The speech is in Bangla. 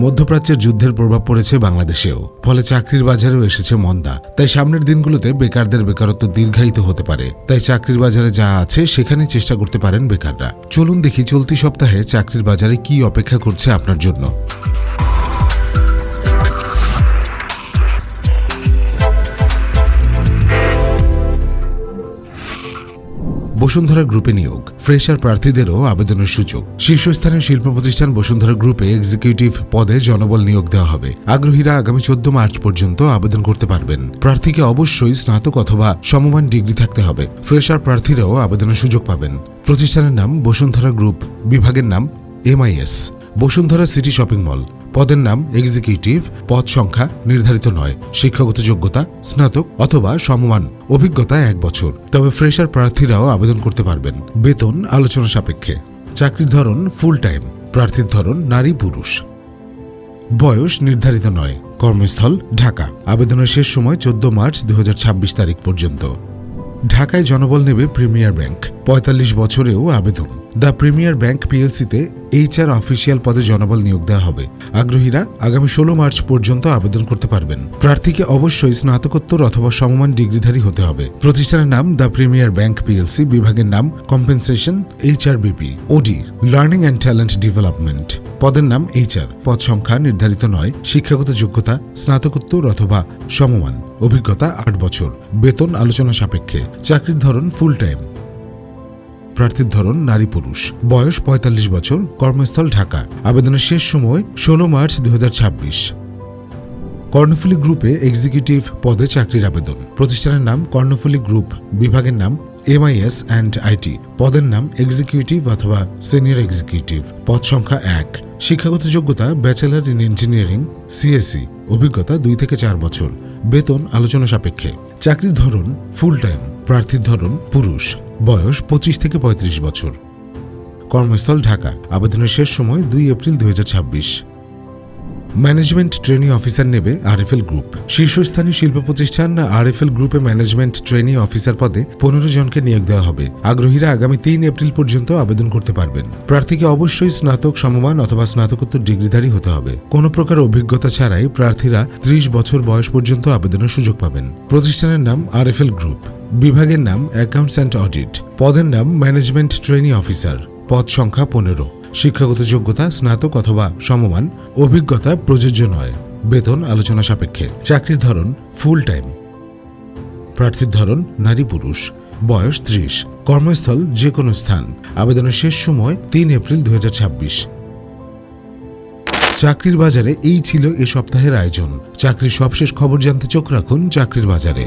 মধ্যপ্রাচ্যের যুদ্ধের প্রভাব পড়েছে বাংলাদেশেও, ফলে চাকরির বাজারেও এসেছে মন্দা। তাই সামনের দিনগুলোতে বেকারদের বেকারত্ব দীর্ঘায়িত হতে পারে। তাই চাকরির বাজারে যা আছে সেখানে চেষ্টা করতে পারেন বেকাররা। চলুন দেখি চলতি সপ্তাহে চাকরির বাজারে কি অপেক্ষা করছে আপনার জন্য। বসুন্ধরা গ্রুপে নিয়োগ, ফ্রেশার প্রার্থীদেরও আবেদনের সুযোগ। শীর্ষস্থানীয় শিল্প প্রতিষ্ঠান বসুন্ধরা গ্রুপে এক্সিকিউটিভ পদে জনবল নিয়োগ দেওয়া হবে। আগ্রহীরা আগামী 14 মার্চ পর্যন্ত আবেদন করতে পারবেন। প্রার্থীকে অবশ্যই স্নাতক অথবা সমমান ডিগ্রি থাকতে হবে। ফ্রেশার প্রার্থীরাও আবেদনের সুযোগ পাবেন। প্রতিষ্ঠানের নাম বসুন্ধরা গ্রুপ, বিভাগের নাম MIS। Bashundhara city shopping mall. পদের নাম এক্সিকিউটিভ। পদ সংখ্যা নির্ধারিত নয়। শিক্ষাগত যোগ্যতা স্নাতক অথবা সমমান, অভিজ্ঞতা 1 বছর। তবে ফ্রেশার প্রার্থীরাও আবেদন করতে পারবেন। বেতন আলোচনা সাপেক্ষে। চাকরির ধরন ফুল টাইম। প্রার্থীর ধরন নারী পুরুষ। বয়স নির্ধারিত নয়। কর্মস্থল ঢাকা। আবেদনের শেষ সময় 14 মার্চ 2026 তারিখ পর্যন্ত। ঢাকায় জনবল নেবে প্রিমিয়ার ব্যাংক। 45 বছরেও আবেদন। দ্য প্রিমিয়ার ব্যাংক PLC-তে HR অফিসিয়াল পদে জনবল নিয়োগ দেওয়া হবে। আগ্রহীরা আগামী 16 মার্চ পর্যন্ত আবেদন করতে পারবেন। প্রার্থীকে অবশ্যই স্নাতকোত্তর অথবা সমমান ডিগ্রিধারী হতে হবে। প্রতিষ্ঠানের নাম দ্য প্রিমিয়ার ব্যাংক PLC, বিভাগের নাম compensation HRBP OD, learning and talent development. পদের নাম HR। পদ সংখ্যা নির্ধারিত নয়। শিক্ষাগত যোগ্যতা স্নাতকোত্তর অথবা সমমান, অভিজ্ঞতা 8 বছর। বেতন আলোচনা সাপেক্ষে। চাকরির ধরন ফুল টাইম। প্রার্থীর ধরন নারী পুরুষ। বয়স 45 বছর। কর্মস্থল ঢাকা। আবেদনের শেষ সময় 16 মার্চ 2026। কর্ণফুলী গ্রুপে এক্সিকিউটিভ পদে চাকরির আবেদন। প্রতিষ্ঠানের নাম কর্ণফুলী গ্রুপ, বিভাগের নাম MIS অ্যান্ড IT। পদের নাম এক্সিকিউটিভ অথবা সিনিয়র এক্সিকিউটিভ। পদ সংখ্যা 1। শিক্ষাগত যোগ্যতা ব্যাচেলর ইন ইঞ্জিনিয়ারিং CSE, অভিজ্ঞতা 2 থেকে 4 বছর। বেতন আলোচনা সাপেক্ষে। চাকরির ধরন ফুল টাইম। প্রার্থীর ধরন পুরুষ। বয়স 25 থেকে 35 বছর। কর্মস্থল ঢাকা। আবেদনের শেষ সময় 2 এপ্রিল 2026। ম্যানেজমেন্ট ট্রেনি অফিসার নেবে RFL গ্রুপ। শীর্ষস্থানীয় শিল্প প্রতিষ্ঠান RFL গ্রুপে ম্যানেজমেন্ট ট্রেনি অফিসার পদে 15 জনকে নিয়োগ দেওয়া হবে। আগ্রহীরা আগামী 3 এপ্রিল পর্যন্ত আবেদন করতে পারবেন। প্রার্থীকে অবশ্যই স্নাতক সমমান অথবা স্নাতকোত্তর ডিগ্রিধারী হতে হবে। কোনো প্রকার অভিজ্ঞতা ছাড়াই প্রার্থীরা 30 বছর বয়স পর্যন্ত আবেদনের সুযোগ পাবেন। প্রতিষ্ঠানের নাম RFL গ্রুপ, বিভাগের নাম অ্যাকাউন্টস অ্যান্ড অডিট। পদের নাম ম্যানেজমেন্ট ট্রেনি অফিসার। পদ সংখ্যা 15। শিক্ষাগত যোগ্যতা স্নাতক অথবা সমমান, অভিজ্ঞতা প্রযোজ্য নয়। বেতন আলোচনা সাপেক্ষে। চাকরির ধরন ফুল টাইম। প্রার্থীর ধরন নারী পুরুষ। বয়স 30। কর্মস্থল যে কোনো স্থান। আবেদনের শেষ সময় 3 এপ্রিল 2026। চাকরির বাজারে এই ছিল এ সপ্তাহের আয়োজন। চাকরির সবশেষ খবর জানতে চোখ রাখুন চাকরির বাজারে।